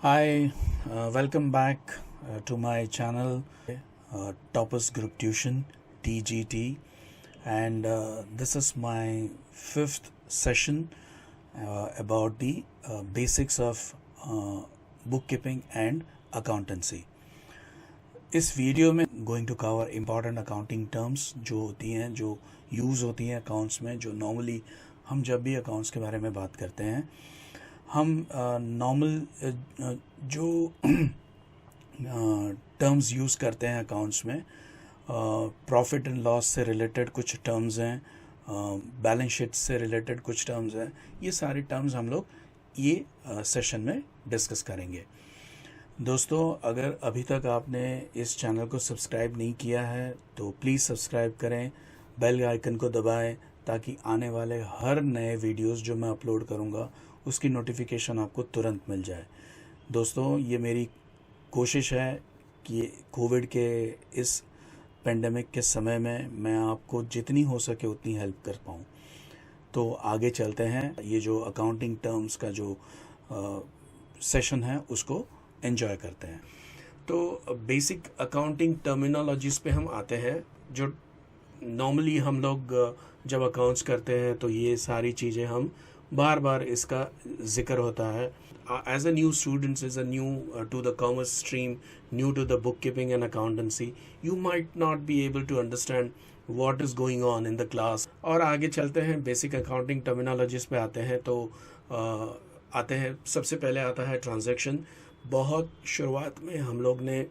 Hi, welcome back to my channel, Toppers Group Tuition (TGT), and this is my fifth session about the basics of bookkeeping and accountancy. इस वीडियो में going to cover important accounting terms जो होती हैं, जो use होती हैं accounts में, जो नॉर्मली हम जब भी अकाउंट्स के बारे में बात करते हैं हम नॉर्मल जो टर्म्स यूज़ करते हैं अकाउंट्स में, प्रॉफिट एंड लॉस से रिलेटेड कुछ टर्म्स हैं, बैलेंस शीट से रिलेटेड कुछ टर्म्स हैं। ये सारे टर्म्स हम लोग ये सेशन में डिस्कस करेंगे। दोस्तों, अगर अभी तक आपने इस चैनल को सब्सक्राइब नहीं किया है तो प्लीज़ सब्सक्राइब करें, बेल आइकन को दबाएं ताकि आने वाले हर नए वीडियोस जो मैं अपलोड करूंगा उसकी नोटिफिकेशन आपको तुरंत मिल जाए। दोस्तों, ये मेरी कोशिश है कि कोविड के इस पेंडेमिक के समय में मैं आपको जितनी हो सके उतनी हेल्प कर पाऊँ। तो आगे चलते हैं, ये जो अकाउंटिंग टर्म्स का जो सेशन है उसको एंजॉय करते हैं। तो बेसिक अकाउंटिंग टर्मिनोलॉजीज़ पे हम आते हैं, जो नॉर्मली हम लोग जब अकाउंट्स करते हैं तो ये सारी चीज़ें हम बार बार इसका जिक्र होता है। As a new students, as a new to the commerce stream, new to the book keeping and accountancy, you might not be able to understand what is going on in the class. और आगे चलते हैं, basic accounting terminologies पे आते हैं। तो आते हैं, सबसे पहले आता है ट्रांजैक्शन। बहुत शुरुआत में हम लोग ने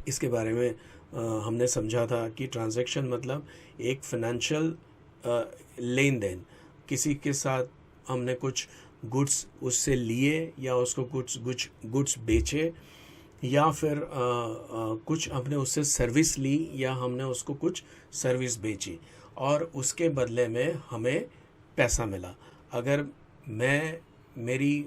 इसके बारे में हमने समझा था कि ट्रांजैक्शन मतलब एक फाइनेंशियल लेन देन, किसी के साथ हमने कुछ गुड्स उससे लिए या उसको कुछ गुड्स बेचे, या फिर कुछ हमने उससे सर्विस ली या हमने उसको कुछ सर्विस बेची और उसके बदले में हमें पैसा मिला। अगर मैं मेरी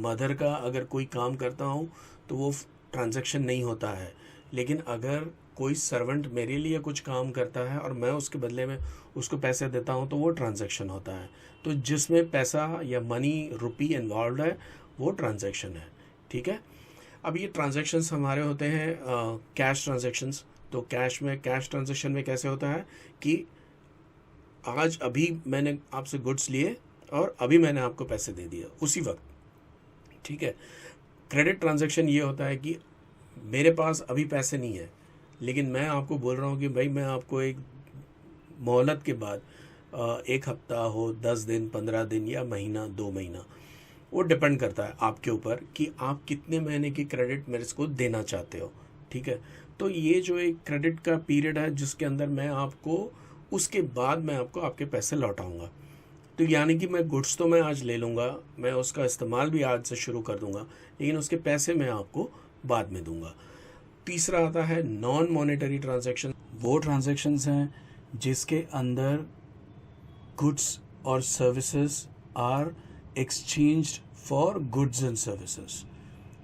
मदर का अगर कोई काम करता हूँ तो वो ट्रांजैक्शन नहीं होता है, लेकिन अगर कोई सर्वेंट मेरे लिए कुछ काम करता है और मैं उसके बदले में उसको पैसे देता हूँ तो वो ट्रांजैक्शन होता है। तो जिसमें पैसा या मनी, रुपी इन्वॉल्व है वो ट्रांजैक्शन है। ठीक है। अब ये ट्रांजैक्शंस हमारे होते हैं कैश ट्रांजैक्शंस। तो कैश ट्रांजैक्शन में कैसे होता है कि आज अभी मैंने आपसे गुड्स लिए और अभी मैंने आपको पैसे दे दिया उसी वक्त। ठीक है। क्रेडिट ट्रांजैक्शन ये होता है कि मेरे पास अभी पैसे नहीं है, लेकिन मैं आपको बोल रहा हूँ कि भाई मैं आपको एक मोहलत के बाद, एक हफ्ता हो, 10 दिन, 15 दिन या महीना, 2 महीना, वो डिपेंड करता है आपके ऊपर कि आप कितने महीने की क्रेडिट मेरे को देना चाहते हो। ठीक है। तो ये जो एक क्रेडिट का पीरियड है जिसके अंदर मैं आपको, उसके बाद मैं आपको आपके पैसे लौटाऊंगा। तो यानी कि मैं गुड्स तो मैं आज ले लूँगा, मैं उसका इस्तेमाल भी आज से शुरू कर दूंगा, लेकिन उसके पैसे मैं आपको बाद में दूंगा। तीसरा आता है नॉन मॉनेटरी ट्रांजैक्शन। वो ट्रांजैक्शंस हैं जिसके अंदर गुड्स और services are exchanged for goods and services.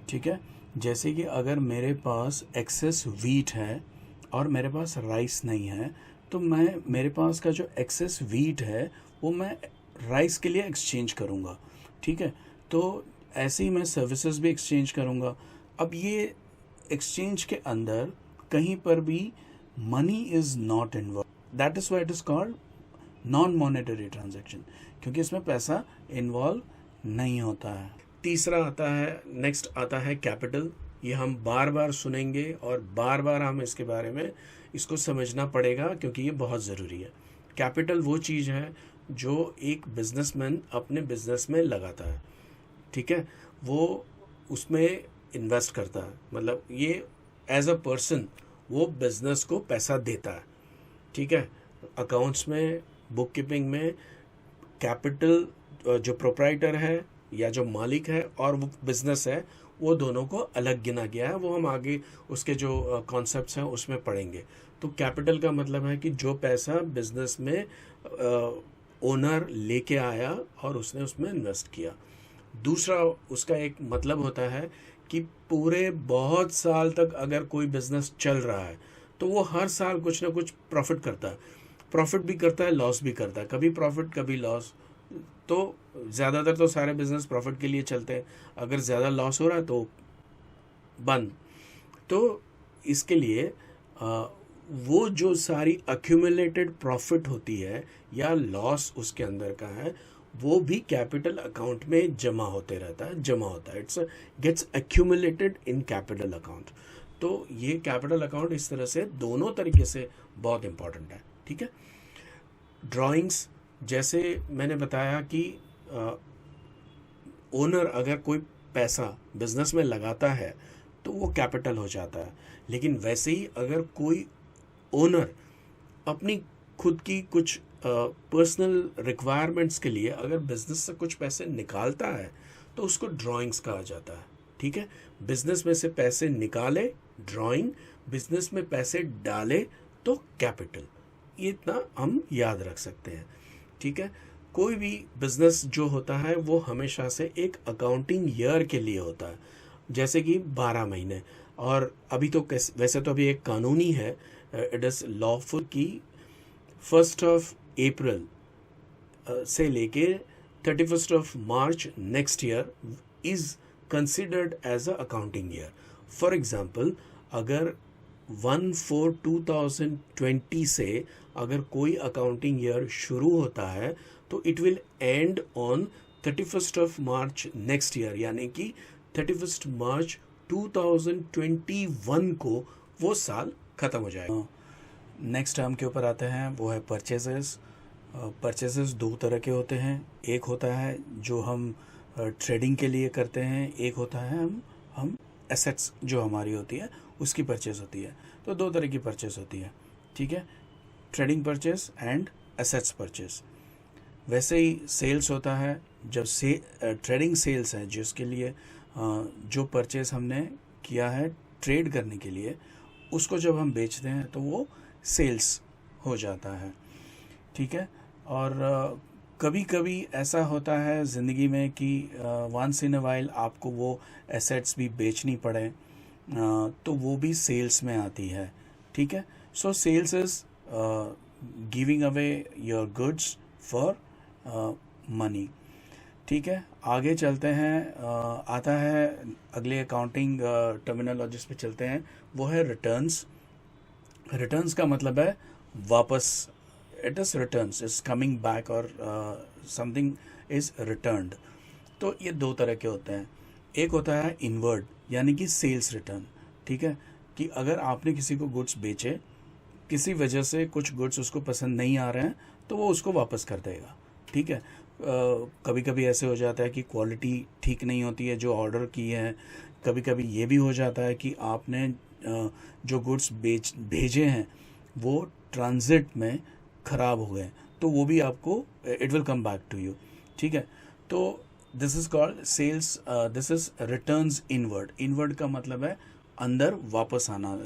ठीक है। जैसे कि अगर मेरे पास एक्सेस व्हीट है और मेरे पास राइस नहीं है, तो मेरे पास का जो एक्सेस व्हीट है वो मैं राइस के लिए एक्सचेंज करूँगा। ठीक है। तो ऐसे ही मैं सर्विसेज भी एक्सचेंज करूँगा। अब ये एक्सचेंज के अंदर कहीं पर भी money is not involve, that is why it is called non monetary transaction, क्योंकि इसमें पैसा इन्वॉल्व नहीं होता है। तीसरा आता है, नेक्स्ट आता है कैपिटल। ये हम बार बार सुनेंगे और बार बार हम इसके बारे में इसको समझना पड़ेगा क्योंकि ये बहुत ज़रूरी है। कैपिटल वो चीज़ है जो एक बिजनेसमैन अपने बिजनेस में लगाता है। ठीक है। वो उसमें इन्वेस्ट करता है, मतलब ये एज अ पर्सन वो बिजनेस को पैसा देता है। ठीक है। अकाउंट्स में, बुक कीपिंग में कैपिटल जो प्रोप्राइटर है या जो मालिक है और वो बिजनेस है, वो दोनों को अलग गिना गया है। वो हम आगे उसके जो कॉन्सेप्ट्स हैं उसमें पढ़ेंगे। तो कैपिटल का मतलब है कि जो पैसा बिजनेस में ओनर लेके आया और उसने उसमें इन्वेस्ट किया। दूसरा उसका एक मतलब होता है कि पूरे बहुत साल तक अगर कोई बिजनेस चल रहा है तो वो हर साल कुछ ना कुछ प्रॉफिट करता है। प्रॉफिट भी करता है, लॉस भी करता है, कभी प्रॉफिट कभी लॉस। तो ज़्यादातर तो सारे बिजनेस प्रॉफिट के लिए चलते हैं, अगर ज़्यादा लॉस हो रहा है तो बंद। तो इसके लिए वो जो सारी अक्यूमुलेटेड प्रॉफिट होती है या लॉस उसके अंदर का है, वो भी कैपिटल अकाउंट में जमा होता है, it's gets accumulated in capital account. तो ये कैपिटल अकाउंट इस तरह से दोनों तरीके से बहुत इंपॉर्टेंट है, ठीक है। ड्राइंग्स, जैसे मैंने बताया कि ओनर अगर कोई पैसा बिजनेस में लगाता है तो वो कैपिटल हो जाता है, लेकिन वैसे ही अगर कोई ओनर अपनी खुद की कुछ पर्सनल रिक्वायरमेंट्स के लिए अगर बिजनेस से कुछ पैसे निकालता है तो उसको ड्राइंग्स कहा जाता है, ठीक है। बिजनेस में से पैसे निकाले ड्राइंग, बिजनेस में पैसे डाले तो कैपिटल। ये इतना हम याद रख सकते हैं, ठीक है। कोई भी बिजनेस जो होता है वो हमेशा से एक अकाउंटिंग ईयर के लिए होता है, जैसे कि 12 महीने। और अभी तो वैसे तो अभी एक कानूनी है, इट इज़ लॉफुल कि 1 अप्रैल से लेके 31 March next year is considered as a accounting year. For example, अगर 1/4/2020 से अगर कोई अकाउंटिंग ईयर शुरू होता है तो it will and on 31 March next year, यानी कि 31 मार्च 2021 को वो साल खत्म हो जाएगा। नेक्स्ट टर्म के ऊपर आते हैं, वो है परचेजेस। परचेजेस दो तरह के होते हैं, एक होता है जो हम ट्रेडिंग के लिए करते हैं, एक होता है हम एसेट्स जो हमारी होती है उसकी परचेज होती है। तो दो तरह की परचेज होती है, ठीक है, trading purchase and assets purchase. वैसे ही सेल्स होता है, जब ट्रेडिंग सेल्स है जिसके लिए जो परचेज हमने किया है ट्रेड करने के लिए, उसको जब हम बेचते हैं तो वो सेल्स हो जाता है, ठीक है। और कभी कभी ऐसा होता है ज़िंदगी में कि वंस इन अ वाइल आपको वो एसेट्स भी बेचनी पड़े, तो वो भी सेल्स में आती है, ठीक है। So sales is giving away your goods for money, ठीक है। आगे चलते हैं, आता है अगले अकाउंटिंग टर्मिनोलॉजीज पे चलते हैं, वो है रिटर्न्स। रिटर्न्स का मतलब है वापस, it is returns is coming back और समथिंग इज रिटर्न्ड। तो ये दो तरह के होते हैं, एक होता है इनवर्ड यानी कि सेल्स रिटर्न, ठीक है, कि अगर आपने किसी को गुड्स बेचे, किसी वजह से कुछ गुड्स उसको पसंद नहीं आ रहे हैं तो वो उसको वापस कर देगा, ठीक है। कभी कभी ऐसे हो जाता है कि क्वालिटी ठीक नहीं होती है जो ऑर्डर की है, कभी कभी ये भी हो जाता है कि आपने जो गुड्स भेजे हैं वो ट्रांजिट में ख़राब हो गए, तो वो भी आपको it will come back to you, ठीक है। तो this is called sales, this is returns inward. Inward का मतलब है अंदर वापस आना।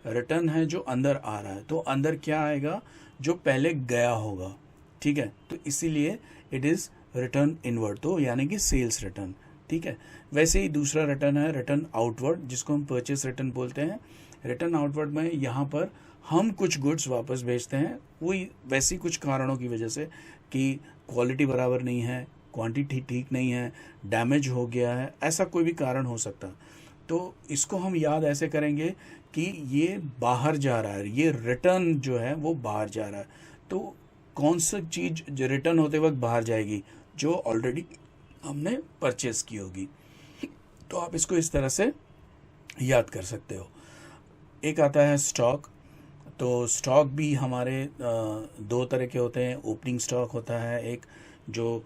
रिटर्न है जो अंदर आ रहा है, तो अंदर क्या आएगा, जो पहले गया होगा, ठीक है। तो इसीलिए इट इज़ रिटर्न इनवर्ड, तो यानी कि सेल्स रिटर्न, ठीक है। वैसे ही दूसरा रिटर्न है रिटर्न आउटवर्ड, जिसको हम परचेस रिटर्न बोलते हैं। रिटर्न आउटवर्ड में यहाँ पर हम कुछ गुड्स वापस भेजते हैं, वही वैसी कुछ कारणों की वजह से कि क्वालिटी बराबर नहीं है, क्वांटिटी ठीक नहीं है, डैमेज हो गया है, ऐसा कोई भी कारण हो सकता है। तो इसको हम याद ऐसे करेंगे कि ये बाहर जा रहा है, ये रिटर्न जो है वो बाहर जा रहा है। तो कौन सा चीज़ जो रिटर्न होते वक्त बाहर जाएगी, जो ऑलरेडी हमने परचेस की होगी। तो आप इसको इस तरह से याद कर सकते हो। एक आता है स्टॉक। तो स्टॉक भी हमारे दो तरह के होते हैं। ओपनिंग स्टॉक होता है एक, जो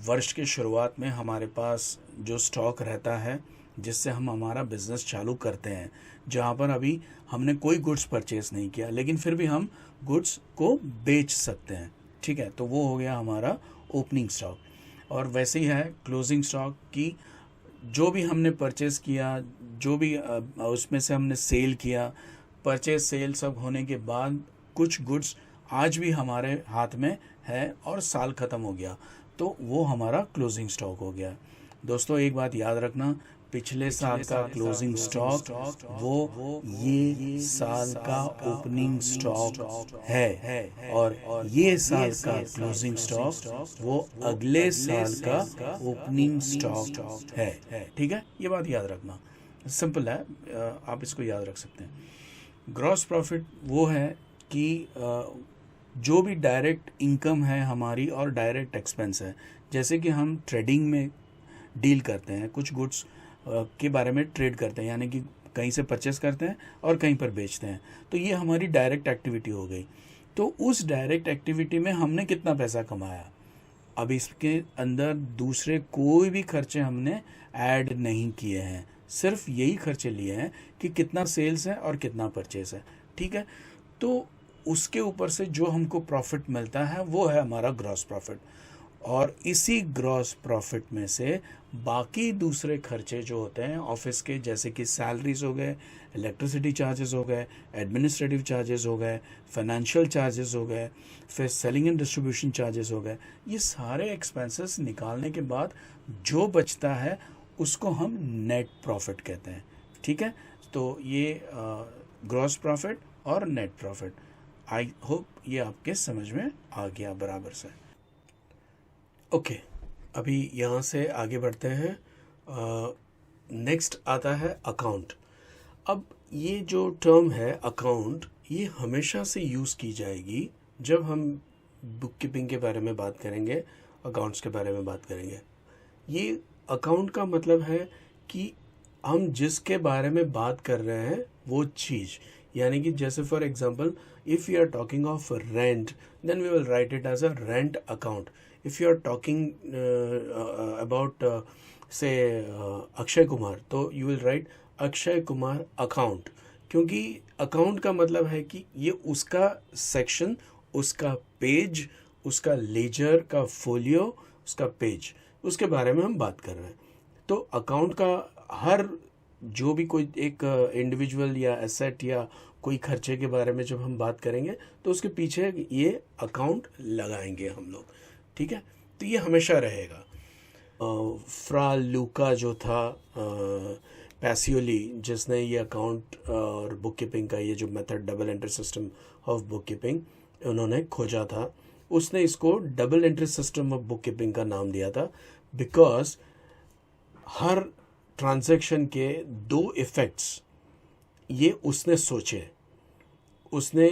वर्ष के शुरुआत में हमारे पास जो स्टॉक रहता है जिससे हम हमारा बिजनेस चालू करते हैं, जहाँ पर अभी हमने कोई गुड्स परचेस नहीं किया लेकिन फिर भी हम गुड्स को बेच सकते हैं, ठीक है। तो वो हो गया हमारा ओपनिंग स्टॉक। और वैसे ही है क्लोजिंग स्टॉक की, जो भी हमने परचेस किया, जो भी उसमें से हमने सेल किया, परचेस सेल सब होने के बाद कुछ गुड्स आज भी हमारे हाथ में है और साल ख़त्म हो गया, तो वो हमारा क्लोजिंग स्टॉक हो गया। दोस्तों एक बात याद रखना, पिछले साल का क्लोजिंग स्टॉक वो ये साल का ओपनिंग स्टॉक है, और ये साल का क्लोजिंग स्टॉक वो अगले साल का ओपनिंग स्टॉक है। ठीक है, ये बात याद रखना, सिंपल है, आप इसको याद रख सकते हैं। ग्रॉस प्रॉफिट वो है कि जो भी डायरेक्ट इनकम है हमारी और डायरेक्ट एक्सपेंस है, जैसे कि हम ट्रेडिंग में डील करते हैं, कुछ गुड्स के बारे में ट्रेड करते हैं, यानी कि कहीं से परचेस करते हैं और कहीं पर बेचते हैं, तो ये हमारी डायरेक्ट एक्टिविटी हो गई। तो उस डायरेक्ट एक्टिविटी में हमने कितना पैसा कमाया, अब इसके अंदर दूसरे कोई भी खर्चे हमने ऐड नहीं किए हैं, सिर्फ यही खर्चे लिए हैं कि कितना सेल्स है और कितना परचेस है। ठीक है, तो उसके ऊपर से जो हमको प्रॉफिट मिलता है वो है हमारा ग्रॉस प्रॉफिट, और इसी ग्रॉस प्रॉफिट में से बाकी दूसरे खर्चे जो होते हैं ऑफिस के, जैसे कि सैलरीज हो गए, इलेक्ट्रिसिटी चार्जेस हो गए, एडमिनिस्ट्रेटिव चार्जेस हो गए, फाइनेंशियल चार्जेस हो गए, फिर सेलिंग एंड डिस्ट्रीब्यूशन चार्जेस हो गए, ये सारे एक्सपेंसेस निकालने के बाद जो बचता है उसको हम नेट प्रॉफिट कहते हैं। ठीक है, तो ये ग्रॉस प्रॉफिट और नेट प्रॉफिट, आई होप ये आपके समझ में आ गया बराबर से। ओके, अभी यहाँ से आगे बढ़ते हैं। नेक्स्ट आता है अकाउंट। अब ये जो टर्म है अकाउंट, ये हमेशा से यूज़ की जाएगी जब हम बुक कीपिंग के बारे में बात करेंगे, अकाउंट्स के बारे में बात करेंगे। ये अकाउंट का मतलब है कि हम जिसके बारे में बात कर रहे हैं वो चीज़, यानी कि जैसे for example if you are talking of rent, then we will write it as a rent account. If you are talking about say Akshay Kumar, तो you will write Akshay Kumar account, क्योंकि अकाउंट का मतलब है कि ये उसका सेक्शन, उसका पेज, उसका लेजर का फोलियो, उसका पेज, उसके बारे में हम बात कर रहे हैं। तो अकाउंट का हर जो भी कोई एक इंडिविजुअल या एसेट या कोई खर्चे के बारे में जब हम बात करेंगे तो उसके पीछे ये अकाउंट लगाएंगे हम लोग। ठीक है, तो ये हमेशा रहेगा। फ्रा लूका जो था पैसियोली, जिसने ये अकाउंट और बुक कीपिंग का ये जो method double entry system of book keeping उन्होंने खोजा था, उसने इसको double entry system of book keeping का नाम दिया था, बिकॉज हर ट्रांजैक्शन के दो इफ़ेक्ट्स ये उसने सोचे। उसने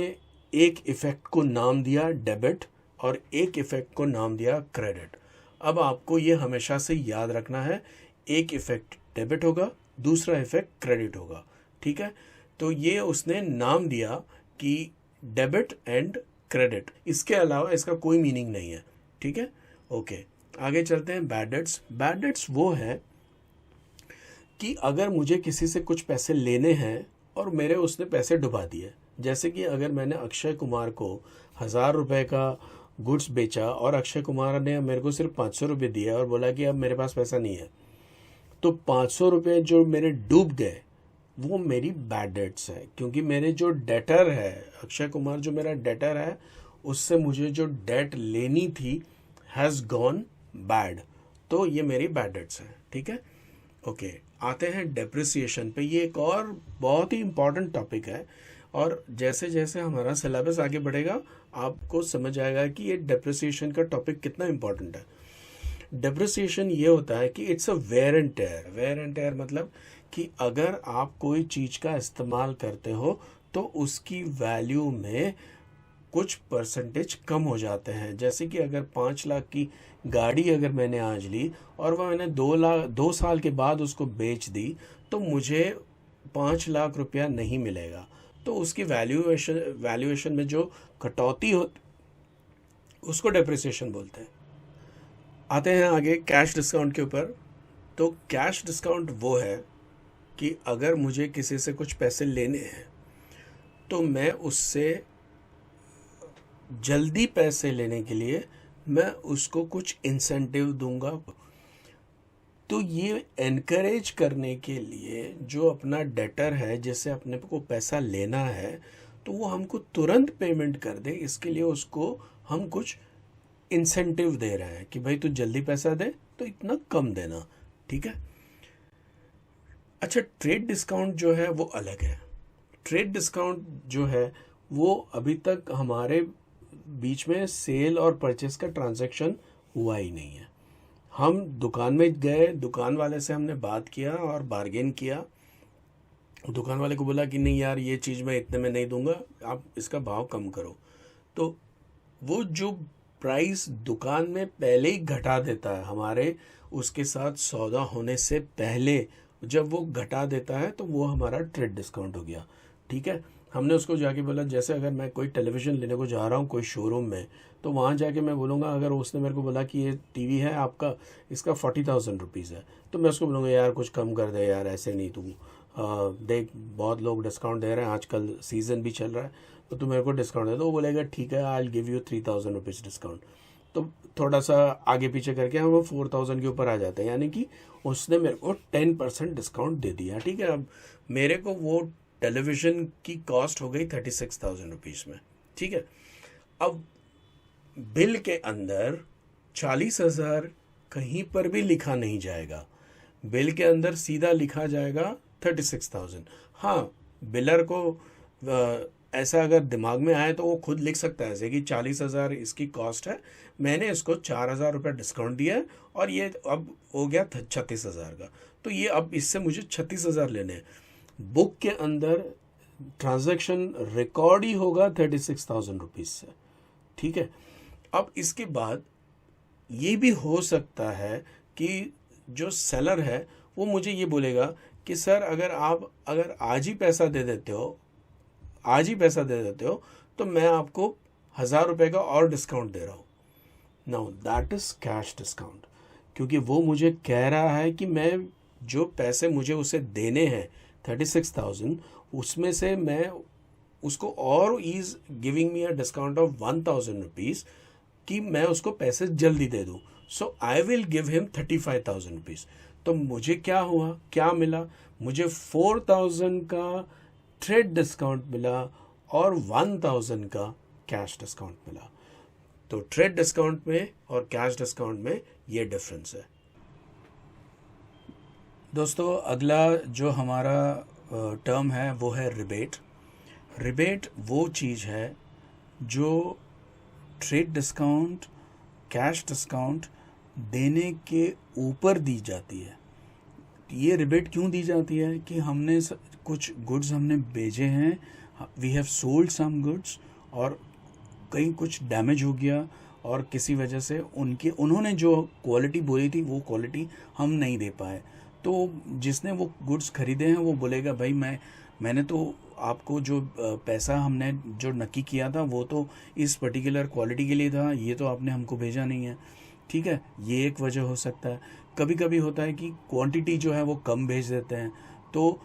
एक इफ़ेक्ट को नाम दिया डेबिट और एक इफ़ेक्ट को नाम दिया क्रेडिट। अब आपको ये हमेशा से याद रखना है, एक इफ़ेक्ट डेबिट होगा, दूसरा इफ़ेक्ट क्रेडिट होगा। ठीक है, तो ये उसने नाम दिया कि डेबिट एंड क्रेडिट, इसके अलावा इसका कोई मीनिंग नहीं है। ठीक है, ओके, आगे चलते हैं। Bad debts. बैड डेट्स वो है कि अगर मुझे किसी से कुछ पैसे लेने हैं और मेरे उसने पैसे डुबा दिए, जैसे कि अगर मैंने अक्षय कुमार को 1000 रुपये का गुड्स बेचा और अक्षय कुमार ने मेरे को सिर्फ 500 रुपये दिया और बोला कि अब मेरे पास पैसा नहीं है, तो 500 रुपये जो मेरे डूब गए वो मेरी बैड डेट्स है, क्योंकि मेरे जो डेटर है अक्षय कुमार, जो मेरा डेटर है, उससे मुझे जो डेट लेनी थी हैज़ गॉन बैड, तो ये मेरी बैड डेट्स है। ठीक है, ओके, आते हैं डेप्रिसिएशन पे। ये एक और बहुत ही इम्पॉर्टेंट टॉपिक है, और जैसे जैसे हमारा सिलेबस आगे बढ़ेगा आपको समझ आएगा कि ये डेप्रिसिएशन का टॉपिक कितना इम्पॉर्टेंट है। डेप्रिसिएशन ये होता है कि it's a wear and tear. Wear and tear मतलब कि अगर आप कोई चीज़ का इस्तेमाल करते हो तो उसकी वैल्यू में कुछ परसेंटेज कम हो जाते हैं। जैसे कि अगर 5 लाख की गाड़ी अगर मैंने आज ली और वह मैंने 2 साल के बाद उसको बेच दी, तो मुझे 5 लाख रुपया नहीं मिलेगा, तो उसकी वैल्यूएशन में जो कटौती होती उसको डेप्रिसिएशन बोलते हैं। आते हैं आगे कैश डिस्काउंट के ऊपर। तो कैश डिस्काउंट वो है कि अगर मुझे किसी से कुछ पैसे लेने हैं तो मैं उससे जल्दी पैसे लेने के लिए मैं उसको कुछ इंसेंटिव दूंगा। तो ये एनकरेज करने के लिए जो अपना डेटर है, जिससे अपने को पैसा लेना है, तो वो हमको तुरंत पेमेंट कर दे, इसके लिए उसको हम कुछ इंसेंटिव दे रहे हैं कि भाई तू जल्दी पैसा दे तो इतना कम देना। ठीक है, अच्छा, ट्रेड डिस्काउंट जो है वो अलग है। ट्रेड डिस्काउंट जो है वो अभी तक हमारे बीच में सेल और परचेस का ट्रांजैक्शन हुआ ही नहीं है। हम दुकान में गए, दुकान वाले से हमने बात किया और बार्गेन किया। दुकान वाले को बोला कि नहीं यार, ये चीज़ मैं इतने में नहीं दूंगा, आप इसका भाव कम करो। तो वो जो प्राइस दुकान में पहले ही घटा देता है हमारे उसके साथ सौदा होने से पहले, जब वो घटा देता है तो वो हमारा ट्रेड डिस्काउंट हो गया। ठीक है, हमने उसको जाके बोला, जैसे अगर मैं कोई टेलीविज़न लेने को जा रहा हूँ कोई शोरूम में, तो वहाँ जाके मैं बोलूँगा, अगर उसने मेरे को बोला कि ये टीवी है आपका, इसका 40,000 रुपीज़ है, तो मैं उसको बोलूँगा यार कुछ कम कर दे यार, ऐसे नहीं, तू देख बहुत लोग डिस्काउंट दे रहे हैं, आजकल सीज़न भी चल रहा है, तो तू मेरे को डिस्काउंट दे दो। वो बोलेगा ठीक है, आई will give you 3,000 rupees discount. तो थोड़ा सा आगे पीछे करके हम 4,000 के ऊपर आ जाते हैं, यानी कि उसने मेरे को 10% डिस्काउंट दे दिया। ठीक है, अब मेरे को वो टेलीविज़न की कॉस्ट हो गई 36,000 रुपीज़ में। ठीक है, अब बिल के अंदर 40,000 कहीं पर भी लिखा नहीं जाएगा, बिल के अंदर सीधा लिखा जाएगा 36,000। हाँ, बिलर को ऐसा अगर दिमाग में आए तो वो खुद लिख सकता है ऐसे कि 40,000 इसकी कॉस्ट है, मैंने इसको 4,000 रुपये डिस्काउंट दिया है और ये अब हो गया 36,000 का, तो ये अब इससे मुझे 36,000 लेने हैं। बुक के अंदर ट्रांजैक्शन रिकॉर्ड ही होगा 36,000 रुपीज़ से। ठीक है, अब इसके बाद ये भी हो सकता है कि जो सेलर है वो मुझे ये बोलेगा कि सर अगर आज ही पैसा दे देते हो, आज ही पैसा दे देते हो, तो मैं आपको 1,000 रुपये का और डिस्काउंट दे रहा हूँ। Now that is cash discount, क्योंकि वो मुझे कह रहा है कि मैं जो पैसे मुझे उसे देने हैं 36,000, उसमें से मैं उसको और is giving me a discount of 1,000 rupees कि मैं उसको पैसे जल्दी दे दूँ। So I will give him 35,000 rupees. तो मुझे क्या हुआ, क्या मिला, मुझे 4,000 का ट्रेड डिस्काउंट मिला और 1,000 का कैश डिस्काउंट मिला। तो ट्रेड डिस्काउंट में और कैश डिस्काउंट में ये डिफरेंस है। दोस्तों, अगला जो हमारा टर्म है वो है रिबेट। रिबेट वो चीज़ है जो ट्रेड डिस्काउंट, कैश डिस्काउंट देने के ऊपर दी जाती है। ये रिबेट क्यों दी जाती है कि हमने कुछ गुड्स हमने बेचे हैं, we have sold some goods, और कहीं कुछ डैमेज हो गया और किसी वजह से उन्होंने जो क्वालिटी बोली थी वो क्वालिटी हम नहीं दे पाए, तो जिसने वो गुड्स खरीदे हैं वो बोलेगा भाई मैंने तो आपको जो पैसा हमने जो नक्की किया था वो तो इस पर्टिकुलर क्वालिटी के लिए था, ये तो आपने हमको भेजा नहीं है। ठीक है, ये एक वजह हो सकता है। कभी कभी होता है कि क्वांटिटी जो है वो कम भेज देते हैं, तो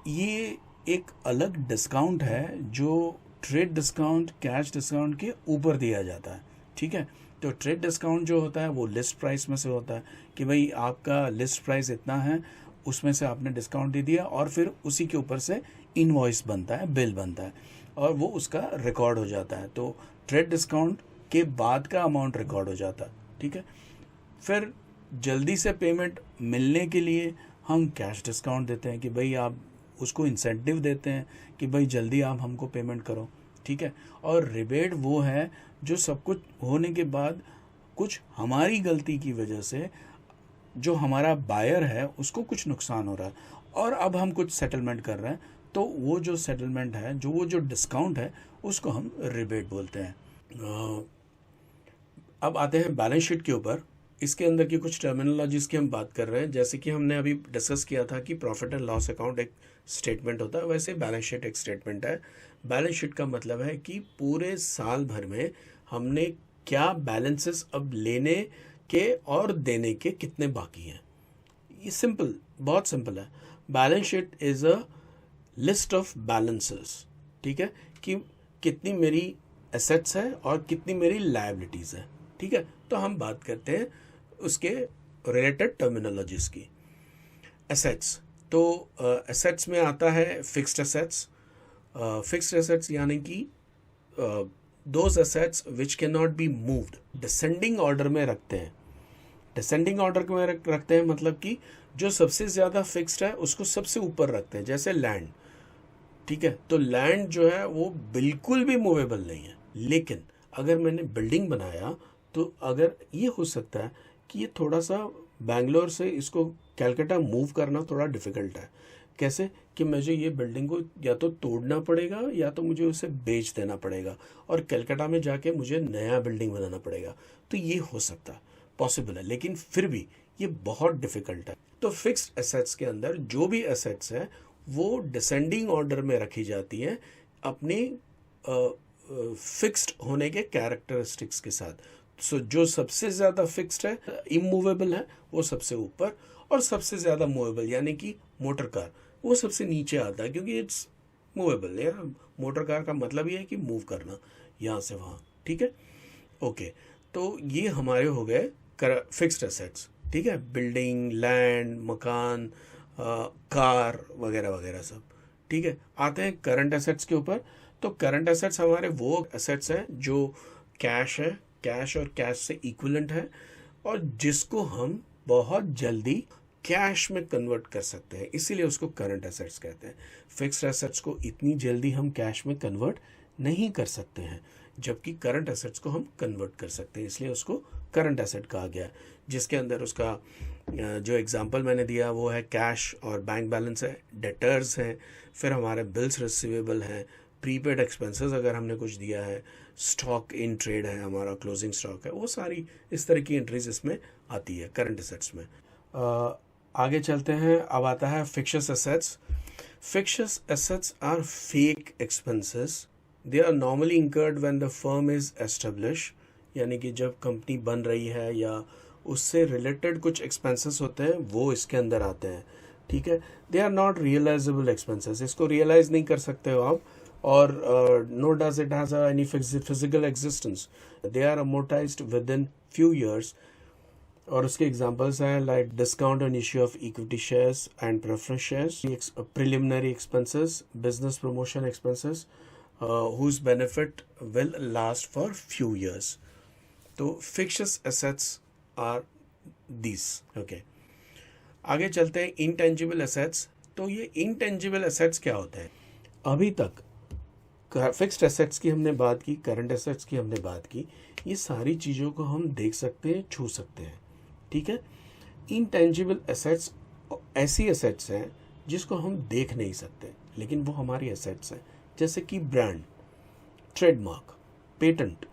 ये एक अलग डिस्काउंट है जो ट्रेड डिस्काउंट, कैश डिस्काउंट के ऊपर दिया जाता है। ठीक है, तो ट्रेड डिस्काउंट जो होता है वो लिस्ट प्राइस में से होता है कि भाई आपका लिस्ट प्राइस इतना है, उसमें से आपने डिस्काउंट दे दिया और फिर उसी के ऊपर से इनवॉइस बनता है, बिल बनता है और वो उसका रिकॉर्ड हो जाता है। तो ट्रेड डिस्काउंट के बाद का अमाउंट रिकॉर्ड हो जाता है। ठीक है, फिर जल्दी से पेमेंट मिलने के लिए हम कैश डिस्काउंट देते हैं कि भाई आप उसको इंसेंटिव देते हैं कि भाई जल्दी आप हमको पेमेंट करो। ठीक है, और रिबेट वो है जो सब कुछ होने के बाद कुछ हमारी गलती की वजह से जो हमारा बायर है उसको कुछ नुकसान हो रहा है और अब हम कुछ सेटलमेंट कर रहे हैं, तो वो जो सेटलमेंट है, वो जो डिस्काउंट है, उसको हम रिबेट बोलते हैं। अब आते हैं बैलेंस शीट के ऊपर। इसके अंदर की कुछ टर्मिनोलॉजीज की हम बात कर रहे हैं। जैसे कि हमने अभी डिस्कस किया था कि प्रॉफिट एंड लॉस अकाउंट एक स्टेटमेंट होता है, वैसे बैलेंस शीट एक स्टेटमेंट है। बैलेंस शीट का मतलब है कि पूरे साल भर में हमने क्या बैलेंसेस अब लेने के और देने के कितने बाकी हैं। ये सिंपल, बहुत सिंपल है। Balance sheet is a list of balances. ठीक है, कि कितनी मेरी एसेट्स है और कितनी मेरी लायबिलिटीज है। ठीक है, तो हम बात करते हैं उसके रिलेटेड टर्मिनोलॉजीज की। एसेट्स, तो एसेट्स में आता है फिक्स्ड एसेट्स। फिक्स्ड एसेट्स यानी कि those assets which can not be moved, descending order में रखते हैं। डिसेंडिंग ऑर्डर में रखते हैं, मतलब कि जो सबसे ज़्यादा फिक्स्ड है उसको सबसे ऊपर रखते हैं, जैसे लैंड। ठीक है, तो लैंड जो है वो बिल्कुल भी मूवेबल नहीं है। लेकिन अगर मैंने बिल्डिंग बनाया तो अगर ये हो सकता है कि ये थोड़ा सा बैंगलोर से इसको कलकत्ता मूव करना थोड़ा डिफ़िकल्ट है। कैसे कि मुझे ये बिल्डिंग को या तो तोड़ना पड़ेगा या तो मुझे उसे बेच देना पड़ेगा और कलकत्ता में जाके मुझे नया बिल्डिंग बनाना पड़ेगा। तो ये हो सकता है, पॉसिबल है, लेकिन फिर भी ये बहुत डिफ़िकल्ट है। तो फिक्स्ड एसेट्स के अंदर जो भी एसेट्स हैं वो डिसेंडिंग ऑर्डर में रखी जाती हैं अपनी फिक्स्ड होने के कैरेक्टरिस्टिक्स के साथ। सो जो सबसे ज़्यादा फिक्स्ड है, इमूवेबल है, वो सबसे ऊपर, और सबसे ज़्यादा मूवेबल यानी कि मोटर कार वो सबसे नीचे आता है, क्योंकि इट्स मूवेबल। यार मोटर कार का मतलब ये है कि मूव करना यहाँ से वहाँ। ठीक है, ओके। तो ये हमारे हो गए फिक्स्ड एसेट्स। ठीक है, बिल्डिंग, लैंड, मकान, कार वगैरह वगैरह सब। ठीक है, आते हैं करंट एसेट्स के ऊपर। तो करंट एसेट्स हमारे वो एसेट्स हैं जो कैश है, कैश और कैश से इक्विवेलेंट है, और जिसको हम बहुत जल्दी कैश में कन्वर्ट कर सकते हैं, इसीलिए उसको करंट एसेट्स कहते हैं। फिक्स्ड एसेट्स को इतनी जल्दी हम कैश में कन्वर्ट नहीं कर सकते हैं, जबकि करंट एसेट्स को हम कन्वर्ट कर सकते हैं, इसलिए उसको करंट एसेट कहा गया है। जिसके अंदर उसका जो एग्जांपल मैंने दिया वो है कैश और बैंक बैलेंस है, डेटर्स हैं, फिर हमारे बिल्स रिसीवेबल हैं, प्रीपेड एक्सपेंसेस अगर हमने कुछ दिया है, स्टॉक इन ट्रेड है, हमारा क्लोजिंग स्टॉक है, वो सारी इस तरह की एंट्रीज इसमें आती है करंट एसेट्स में। आगे चलते हैं। अब आता है fixed assets. Fixed assets are fake expenses, they are normally incurred when the firm is establish, यानी कि जब कंपनी बन रही है या उससे रिलेटेड कुछ एक्सपेंसेस होते हैं वो इसके अंदर आते हैं। ठीक है, they are not realisable expenses, इसको रियलाइज नहीं कर सकते हो आप, और no does it has any physical existence, they are amortised with in few years. और उसके एग्जांपल्स हैं like discount on issue of equity shares and preference shares, preliminary expenses, business promotion expenses whose benefit will last for few years. तो fixed assets are these. Okay, आगे चलते हैं intangible assets. तो ये intangible assets क्या होते हैं? अभी तक फिक्स्ड एसेट्स की हमने बात की, करंट एसेट्स की हमने बात की, ये सारी चीज़ों को हम देख सकते हैं, छू सकते हैं। ठीक है, इंटेंजिबल एसेट्स ऐसी एसेट्स हैं जिसको हम देख नहीं सकते, लेकिन वो हमारी एसेट्स हैं, जैसे कि ब्रांड, ट्रेडमार्क, पेटेंट,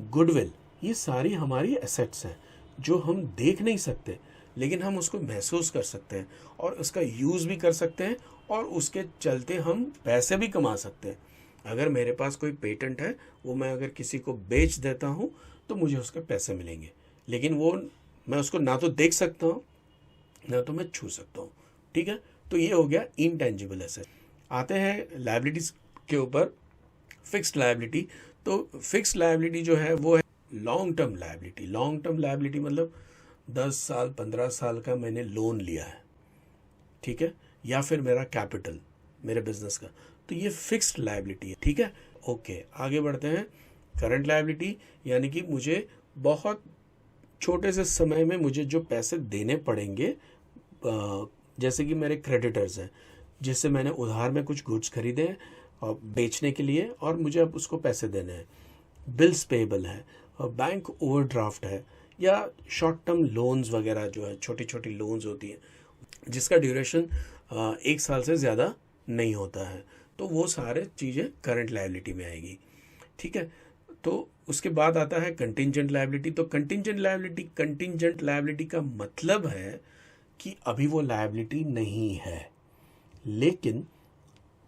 गुडविल, ये सारी हमारी एसेट्स हैं जो हम देख नहीं सकते, लेकिन हम उसको महसूस कर सकते हैं और उसका यूज़ भी कर सकते हैं, और उसके चलते हम पैसे भी कमा सकते हैं। अगर मेरे पास कोई पेटेंट है, वो मैं अगर किसी को बेच देता हूँ तो मुझे उसके पैसे मिलेंगे, लेकिन वो मैं उसको ना तो देख सकता हूँ ना तो मैं छू सकता हूँ। ठीक है, तो ये हो गया इंटेंजिबल एसेट। आते हैं लायबिलिटीज के ऊपर। फिक्स्ड लायबिलिटी, तो फिक्स्ड लायबिलिटी जो है वो है long term liability. Long term liability मतलब 10 साल 15 साल का मैंने लोन लिया है, ठीक है, या फिर मेरा कैपिटल मेरे बिजनेस का, तो ये फिक्स्ड लायबिलिटी है। ठीक है, ओके, आगे बढ़ते हैं। करंट लायबिलिटी यानी कि मुझे बहुत छोटे से समय में मुझे जो पैसे देने पड़ेंगे, जैसे कि मेरे क्रेडिटर्स हैं जिससे मैंने उधार में कुछ गुड्स खरीदे हैं और बेचने के लिए, और मुझे अब उसको पैसे देने हैं। बिल्स पेबल है, बैंक ओवरड्राफ्ट है, या शॉर्ट टर्म लोन्स वगैरह जो है, छोटी छोटी लोन्स होती हैं जिसका ड्यूरेशन 1 साल से ज़्यादा नहीं होता है, तो वो सारे चीज़ें करंट लायबिलिटी में आएगी। ठीक है, तो उसके बाद आता है कंटिंजेंट लायबिलिटी। तो कंटिंजेंट लायबिलिटी का मतलब है कि अभी वो लायबिलिटी नहीं है, लेकिन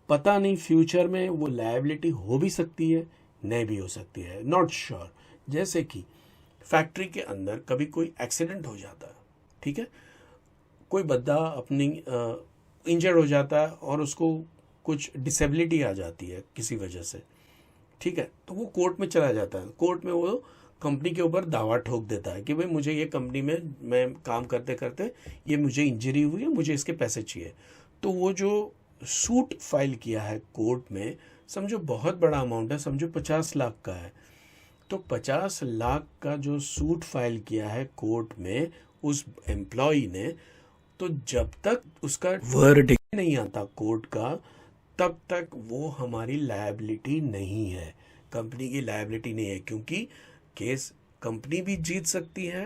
पता नहीं फ्यूचर में वो लायबिलिटी हो भी सकती है, नहीं भी हो सकती है, नॉट श्योर। जैसे कि फैक्ट्री के अंदर कभी कोई एक्सीडेंट हो जाता है, ठीक है, कोई बंदा अपनी इंजर्ड हो जाता है और उसको कुछ डिसेबिलिटी आ जाती है किसी वजह से, ठीक है, तो वो कोर्ट में चला जाता है। कोर्ट में वो कंपनी के ऊपर दावा ठोक देता है कि भाई मुझे ये कंपनी में मैं काम करते करते ये मुझे इंजरी हुई है, मुझे इसके पैसे चाहिए। तो वो जो सूट फाइल किया है कोर्ट में, समझो बहुत बड़ा अमाउंट है, समझो 50 लाख का है, तो 50 लाख का जो सूट फाइल किया है कोर्ट में, उस एम्प्लॉय ने, तो जब तक उसका वर्डिक्ट नहीं आता कोर्ट का, तब तक वो हमारी लायबिलिटी नहीं है, कंपनी की लायबिलिटी नहीं है, क्योंकि केस कंपनी भी जीत सकती है,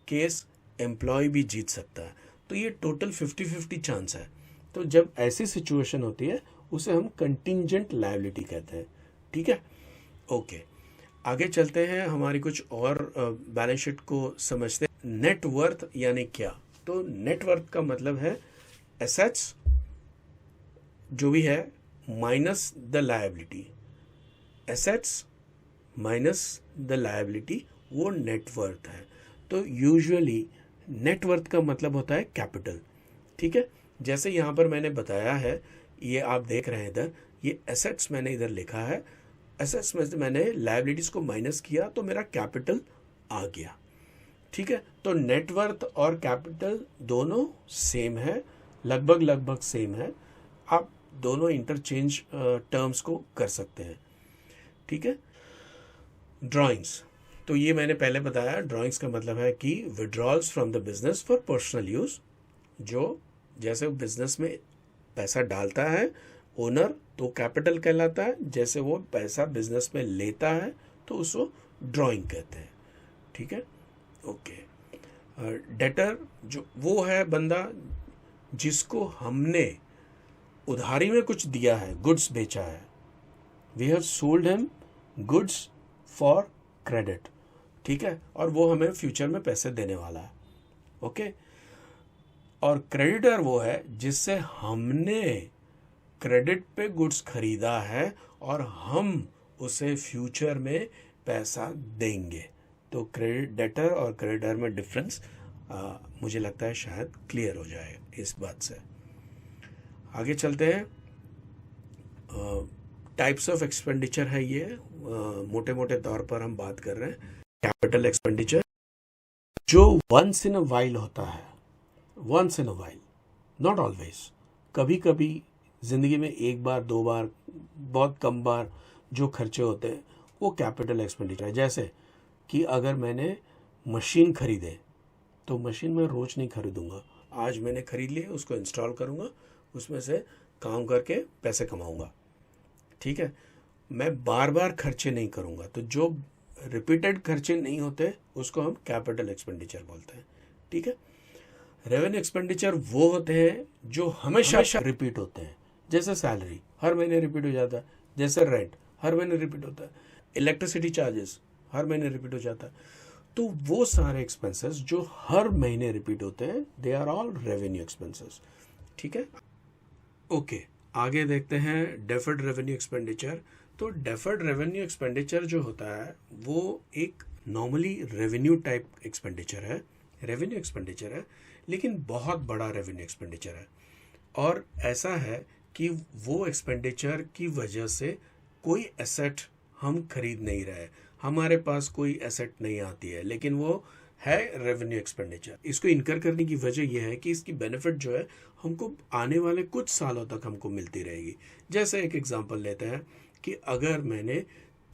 केस एम्प्लॉय भी जीत सकता है। तो ये टोटल 50-50 चांस है। तो जब ऐसी सिचुएशन होती है उसे हम कंटिंजेंट लायबिलिटी कहते हैं। ठीक है, ओके, आगे चलते हैं, हमारी कुछ और बैलेंस शीट को समझते हैं। नेटवर्थ यानी क्या? तो नेटवर्थ का मतलब है एसेट्स जो भी है minus the liability, assets minus the liability, वो नेटवर्थ है। तो यूजुअली नेटवर्थ का मतलब होता है कैपिटल। ठीक है, जैसे यहाँ पर मैंने बताया है, ये आप देख रहे हैं इधर, ये एसेट्स मैंने इधर लिखा है, एसेट्स में से मैंने लायबिलिटीज को माइनस किया तो मेरा कैपिटल आ गया। ठीक है, तो नेटवर्थ और कैपिटल दोनों सेम है, लगभग सेम है, आप दोनों इंटरचेंज टर्म्स को कर सकते हैं। ठीक है, ड्राइंग्स, तो ये मैंने पहले बताया, ड्राइंग्स का मतलब है कि withdrawals from the business for personal use, जो जैसे बिजनेस में पैसा डालता है ओनर तो कैपिटल कहलाता है, जैसे वो पैसा बिजनेस में लेता है तो उसको ड्राइंग कहते हैं। ठीक है, ओके। डेटर जो वो है बंदा जिसको हमने उधारी में कुछ दिया है, गुड्स बेचा है, we have sold him goods for credit. ठीक है, और वो हमें फ्यूचर में पैसे देने वाला है। ओके, और क्रेडिटर वो है जिससे हमने क्रेडिट पे गुड्स खरीदा है और हम उसे फ्यूचर में पैसा देंगे। तो क्रेडिट डेटर और क्रेडिटर में डिफरेंस मुझे लगता है शायद क्लियर हो जाए इस बात से। आगे चलते हैं, टाइप्स ऑफ एक्सपेंडिचर है ये, मोटे मोटे तौर पर हम बात कर रहे हैं। कैपिटल एक्सपेंडिचर जो वंस इन अ वाइल होता है, once in a while, not always, कभी कभी जिंदगी में एक बार दो बार, बहुत कम बार जो खर्चे होते हैं वो कैपिटल एक्सपेंडिचर है। जैसे कि अगर मैंने मशीन खरीदे तो मशीन मैं रोज नहीं खरीदूंगा, आज मैंने खरीद ली, उसको इंस्टॉल करूंगा, उसमें से काम करके पैसे कमाऊंगा। ठीक है, मैं बार बार खर्चे नहीं करूंगा, तो जो रिपीटेड खर्चे नहीं होते उसको हम कैपिटल एक्सपेंडिचर बोलते हैं। ठीक है, रेवेन्यू एक्सपेंडिचर वो होते हैं जो हमेशा रिपीट होते हैं, जैसे सैलरी हर महीने रिपीट हो जाता है, जैसे रेंट हर महीने रिपीट होता है, इलेक्ट्रिसिटी चार्जेस हर महीने रिपीट हो जाता है। तो वो सारे एक्सपेंसेस जो हर महीने रिपीट होते हैं, they are all revenue expenses. ठीक है, ओके, आगे देखते हैं डेफर्ड रेवेन्यू एक्सपेंडिचर। तो डेफर्ड रेवेन्यू एक्सपेंडिचर जो होता है वो एक नॉर्मली रेवेन्यू टाइप एक्सपेंडिचर है, रेवेन्यू एक्सपेंडिचर है, लेकिन बहुत बड़ा रेवेन्यू एक्सपेंडिचर है। और ऐसा है कि वो एक्सपेंडिचर की वजह से कोई एसेट हम खरीद नहीं रहे, हमारे पास कोई एसेट नहीं आती है, लेकिन वो है रेवेन्यू एक्सपेंडिचर। इसको इनकर करने की वजह यह है कि इसकी बेनिफिट जो है हमको आने वाले कुछ सालों तक हमको मिलती रहेगी। जैसे एक एग्जांपल लेते हैं कि अगर मैंने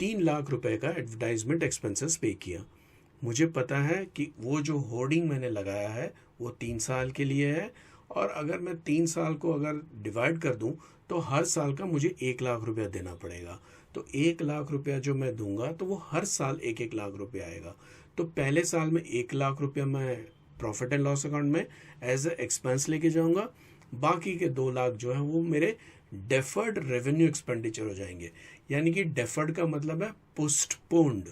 3 लाख रुपए का एडवर्टाइजमेंट एक्सपेंसेस पे किया, मुझे पता है कि वो जो होर्डिंग मैंने लगाया है वो 3 साल के लिए है, और अगर मैं 3 साल को अगर डिवाइड कर दूं तो हर साल का मुझे 1 लाख रुपया देना पड़ेगा। तो 1 लाख रुपया जो मैं दूंगा तो वो हर साल 1-1 लाख रुपया आएगा। तो पहले साल में 1 लाख रुपया मैं प्रॉफिट एंड लॉस अकाउंट में एज ए एक्सपेंस लेके जाऊंगा, बाकी के 2 लाख जो है वो मेरे डेफर्ड रेवेन्यू एक्सपेंडिचर हो जाएंगे। यानी कि डेफर्ड का मतलब है पोस्टपोन्ड,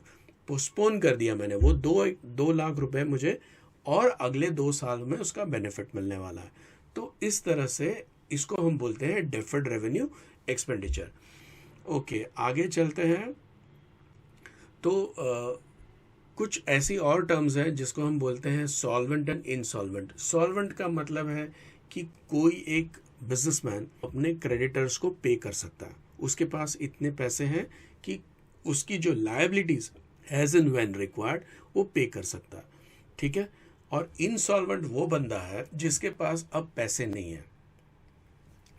पोस्टपोन कर दिया मैंने, वो 2 लाख रुपए मुझे और अगले 2 साल में उसका बेनिफिट मिलने वाला है। तो इस तरह से इसको हम बोलते हैं डेफर्ड रेवेन्यू एक्सपेंडिचर। ओके, आगे चलते हैं। तो कुछ ऐसी और टर्म्स हैं जिसको हम बोलते हैं सॉल्वेंट एंड इनसॉल्वेंट। सॉल्वेंट का मतलब है कि कोई एक बिजनेसमैन अपने क्रेडिटर्स को पे कर सकता है, उसके पास इतने पैसे हैं कि उसकी जो liabilities as and when required वो पे कर सकता है। ठीक है, और इनसॉल्वेंट वो बंदा है जिसके पास अब पैसे नहीं है,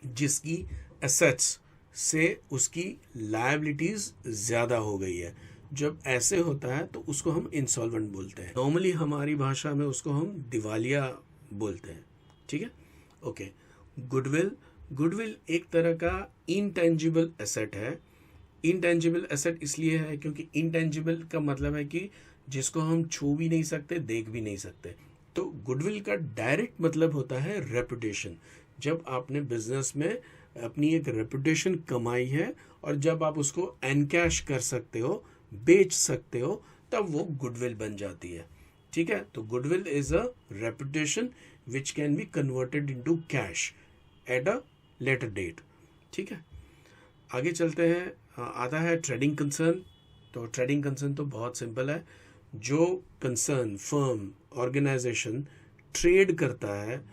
जिसकी एसेट्स से उसकी लायबिलिटीज ज्यादा हो गई है, जब ऐसे होता है तो उसको हम इंसॉल्वेंट बोलते हैं। नॉर्मली हमारी भाषा में उसको हम दिवालिया बोलते हैं। ठीक है, ओके। गुडविल, गुडविल एक तरह का इंटेंजिबल एसेट है। इंटेंजिबल एसेट इसलिए है क्योंकि इंटेंजिबल का मतलब है कि जिसको हम छू भी नहीं सकते, देख भी नहीं सकते। तो गुडविल का डायरेक्ट मतलब होता है रेपुटेशन। जब आपने बिजनेस में अपनी एक रेपुटेशन कमाई है और जब आप उसको एनकैश कर सकते हो, बेच सकते हो, तब वो गुडविल बन जाती है। ठीक है, तो goodwill is a reputation which can be converted into cash at a later date. ठीक है, आगे चलते हैं। आता है ट्रेडिंग कंसर्न। तो ट्रेडिंग कंसर्न तो बहुत सिंपल है। जो कंसर्न, फर्म, ऑर्गेनाइजेशन ट्रेड करता है,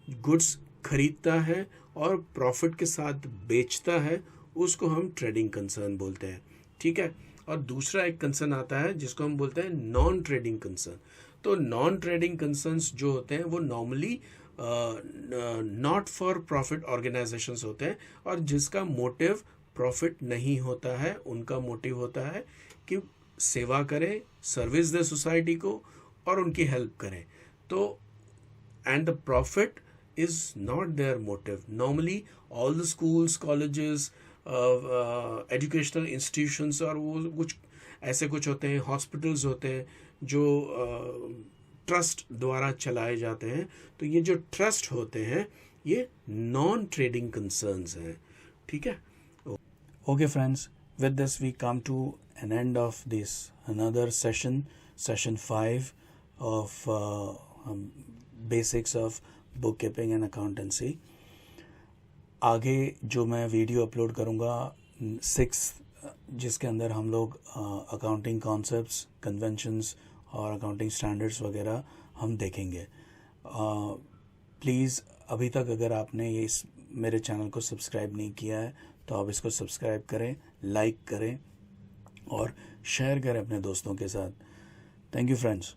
गुड्स खरीदता है और प्रॉफिट के साथ बेचता है, उसको हम ट्रेडिंग कंसर्न बोलते हैं। ठीक है, और दूसरा एक कंसर्न आता है जिसको हम बोलते हैं नॉन ट्रेडिंग कंसर्न। तो नॉन ट्रेडिंग कंसर्न्स जो होते हैं वो normally not for profit organisations होते हैं और जिसका मोटिव प्रॉफिट नहीं होता है। उनका मोटिव होता है कि सेवा करें, सर्विस दे सोसाइटी को और उनकी हेल्प करें। तो and the profit is not their motive. Normally all the schools, colleges, educational institutions और वो कुछ ऐसे कुछ होते हैं, हॉस्पिटल्स होते हैं जो ट्रस्ट द्वारा चलाए जाते हैं। तो ये जो ट्रस्ट होते हैं ये नॉन ट्रेडिंग कंसर्न्स हैं। ठीक है, okay friends, with this we come to an end of this another session 5 of basics of book keeping and accountancy. आगे जो मैं वीडियो अपलोड करूँगा 6, जिसके अंदर हम लोग अकाउंटिंग कॉन्सेप्ट्स, कन्वेंशंस और अकाउंटिंग स्टैंडर्ड्स वगैरह हम देखेंगे। प्लीज़ अभी तक अगर आपने इस मेरे चैनल को सब्सक्राइब नहीं किया है तो आप इसको सब्सक्राइब करें, लाइक करें और शेयर करें अपने दोस्तों के साथ। Thank you friends.